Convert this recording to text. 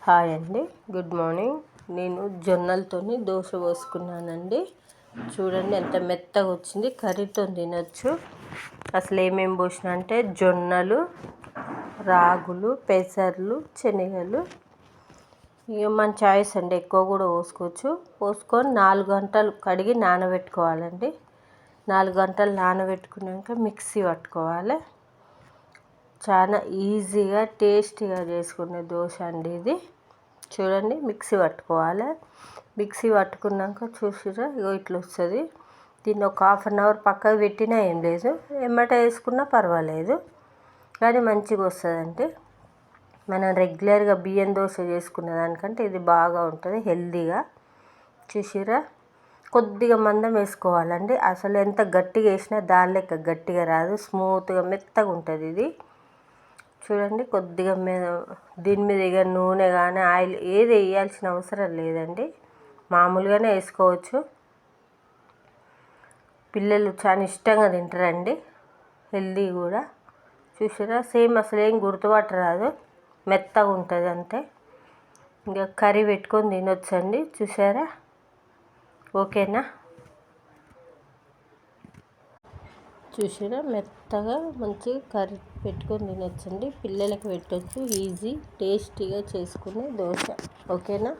Hi అండి, good morning. నేను జొన్నలతోని దోశ పోసుకున్నానండి. చూడండి ఎంత మెత్తగా వచ్చింది. కర్రీతో తినొచ్చు. అసలు ఏమేమి పోసిన అంటే జొన్నలు, రాగులు, పెసర్లు, శనగలు. ఇక మన చాయిస్ అండి, ఎక్కువ కూడా పోసుకోవచ్చు. పోసుకొని 4 గంటలు కడిగి నానబెట్టుకోవాలండి. 4 గంటలు నానబెట్టుకున్నాక మిక్సీ పట్టుకోవాలి. చాలా ఈజీగా టేస్టీగా చేసుకునే దోశ అండి ఇది. చూడండి, మిక్సీ పట్టుకోవాలి. మిక్సీ పట్టుకున్నాక చూసిరా, ఇగో ఇట్లా వస్తుంది. దీన్ని ఒక 1/2 అవర్ పక్కకు పెట్టినా ఏం లేదు, ఎమ్మటే వేసుకున్నా పర్వాలేదు, కానీ మంచిగా వస్తుందండి. మనం రెగ్యులర్గా బియ్యం దోశ చేసుకునే దానికంటే ఇది బాగా ఉంటుంది, హెల్తీగా. చూసిరా, కొద్దిగా మందం వేసుకోవాలండి. అసలు ఎంత గట్టిగా వేసినా దాని లెక్క గట్టిగా రాదు, స్మూత్గా మెత్తగా ఉంటుంది ఇది. చూడండి, కొద్దిగా దీని మీద ఇక నూనె కానీ ఆయిల్ ఏది వేయాల్సిన అవసరం లేదండి, మామూలుగానే వేసుకోవచ్చు. పిల్లలు చాలా ఇష్టంగా తింటారండి, హెల్దీ కూడా. చూసారా, సేమ్ అసలు ఏం గుర్తుపట్టరాదు, మెత్తగా ఉంటుంది అంతే. ఇంకా కర్రీ పెట్టుకొని తినొచ్చండి. చూసారా, ఓకేనా? చూసారా, మెత్తగా మంచిగా కర్రీ పెట్టుకొని తినొచ్చండి. పిల్లలకి పెట్టవచ్చు, ఈజీ టేస్టీగా చేసుకునే దోశ. ఓకేనా?